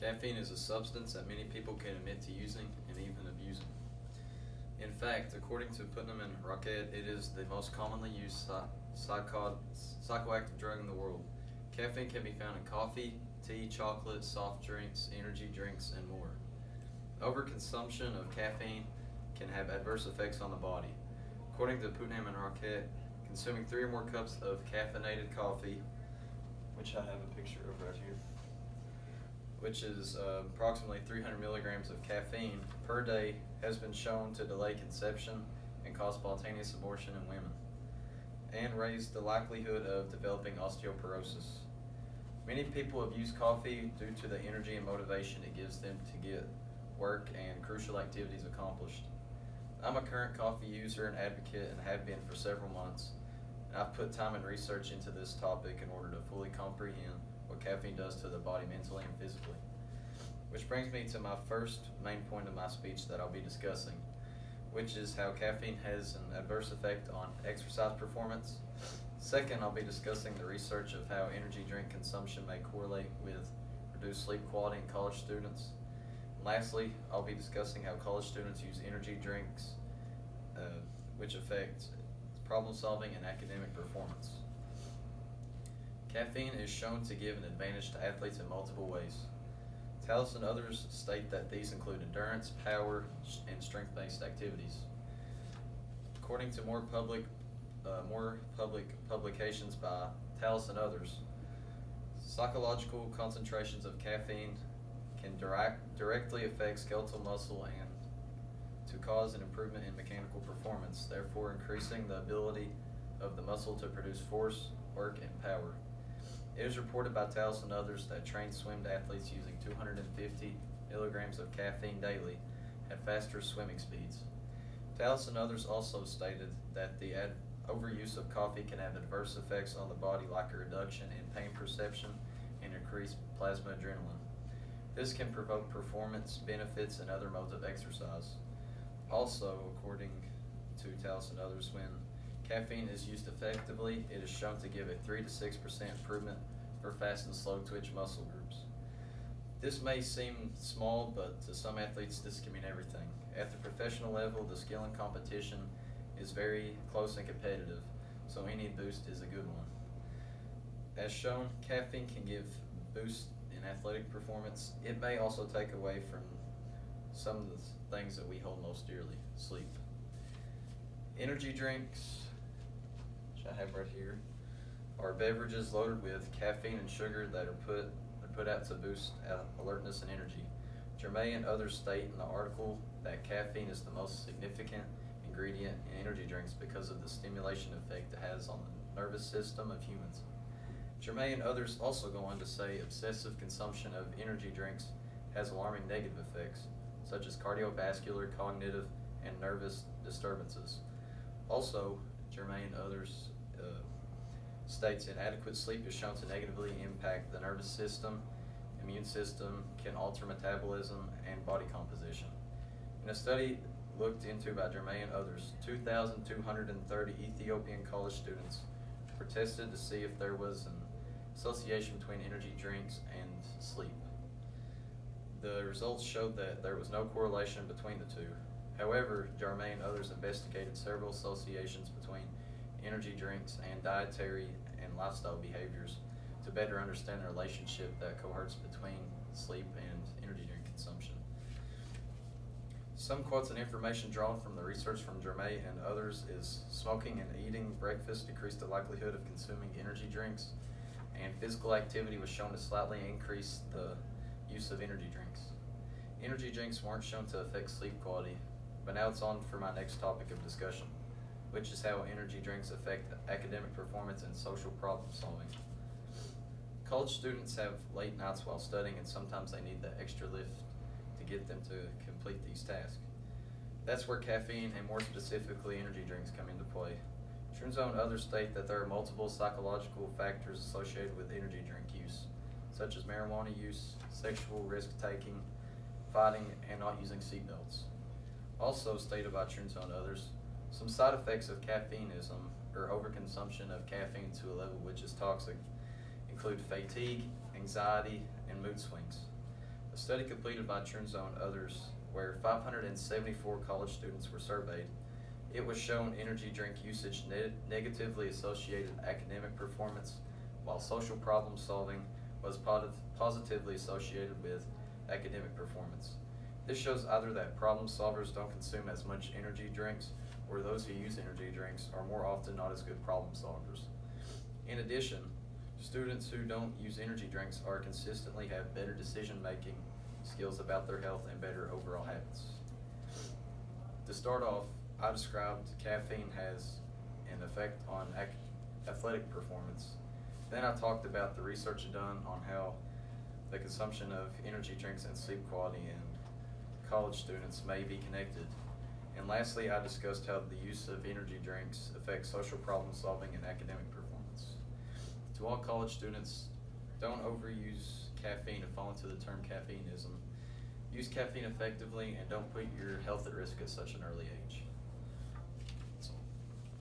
Caffeine is a substance that many people can admit to using and even abusing. In fact, according to Putnam and Rocket, it is the most commonly used psychoactive drug in the world. Caffeine can be found in coffee, tea, chocolate, soft drinks, energy drinks, and more. Overconsumption of caffeine can have adverse effects on the body. According to Putnam and Rocket, consuming 3 or more cups of caffeinated coffee, which I have a picture of right here, which is approximately 300 milligrams of caffeine per day, has been shown to delay conception and cause spontaneous abortion in women, and raise the likelihood of developing osteoporosis. Many people abuse coffee due to the energy and motivation it gives them to get work and crucial activities accomplished. I'm a current coffee user and advocate and have been for several months, and I've put time and research into this topic in order to fully comprehend what caffeine does to the body mentally and physically. Which brings me to my first main point of my speech that I'll be discussing, which is how caffeine has an adverse effect on exercise performance. Second, I'll be discussing the research of how energy drink consumption may correlate with reduced sleep quality in college students. And lastly, I'll be discussing how college students use energy drinks, which affect problem solving and academic performance. Caffeine is shown to give an advantage to athletes in multiple ways. Tallis and others state that these include endurance, power, and strength-based activities. According to more public publications by Tallis and others, psychological concentrations of caffeine can directly affect skeletal muscle and to cause an improvement in mechanical performance, therefore increasing the ability of the muscle to produce force, work, and power. It is reported by Tallis and others that trained swim athletes using 250 milligrams of caffeine daily had faster swimming speeds. Tallis and others also stated that the overuse of coffee can have adverse effects on the body, like a reduction in pain perception and increased plasma adrenaline. This can provoke performance benefits in other modes of exercise. Also, according to Tallis and others, when caffeine is used effectively, it is shown to give a 3 to 6% improvement for fast and slow twitch muscle groups. This may seem small, but to some athletes this can mean everything. At the professional level, the skill and competition is very close and competitive, so any boost is a good one. As shown, caffeine can give boost in athletic performance. It may also take away from some of the things that we hold most dearly: sleep. Energy drinks, which I have right here, are beverages loaded with caffeine and sugar that are put out to boost alertness and energy. Germain and others state in the article that caffeine is the most significant ingredient in energy drinks because of the stimulation effect it has on the nervous system of humans. Germain and others also go on to say obsessive consumption of energy drinks has alarming negative effects, such as cardiovascular, cognitive, and nervous disturbances. Also, Germain and others states inadequate sleep is shown to negatively impact the nervous system, immune system, can alter metabolism, and body composition. In a study looked into by Germain and others, 2,230 Ethiopian college students were tested to see if there was an association between energy drinks and sleep. The results showed that there was no correlation between the two. However, Germain and others investigated several associations between energy drinks and dietary and lifestyle behaviors to better understand the relationship that coherence between sleep and energy drink consumption. Some quotes and information drawn from the research from Germain and others is smoking and eating breakfast decreased the likelihood of consuming energy drinks, and physical activity was shown to slightly increase the use of energy drinks. Energy drinks weren't shown to affect sleep quality, but now it's on for my next topic of discussion, which is how energy drinks affect academic performance and social problem solving. College students have late nights while studying, and sometimes they need the extra lift to get them to complete these tasks. That's where caffeine, and more specifically energy drinks, come into play. Trunzo and others state that there are multiple psychological factors associated with energy drink use, such as marijuana use, sexual risk-taking, fighting, and not using seatbelts. Also stated by Trunzo and others, some side effects of caffeineism, or overconsumption of caffeine to a level which is toxic, include fatigue, anxiety, and mood swings. A study completed by Trenzone and others, where 574 college students were surveyed, it was shown energy drink usage negatively associated academic performance, while social problem solving was positively associated with academic performance. This shows either that problem solvers don't consume as much energy drinks, or those who use energy drinks are more often not as good problem solvers. In addition, students who don't use energy drinks are consistently have better decision-making skills about their health and better overall habits. To start off, I described caffeine has an effect on athletic performance. Then I talked about the research done on how the consumption of energy drinks and sleep quality in college students may be connected. And lastly, I discussed how the use of energy drinks affects social problem solving and academic performance. To all college students, don't overuse caffeine and fall into the term caffeineism. Use caffeine effectively and don't put your health at risk at such an early age.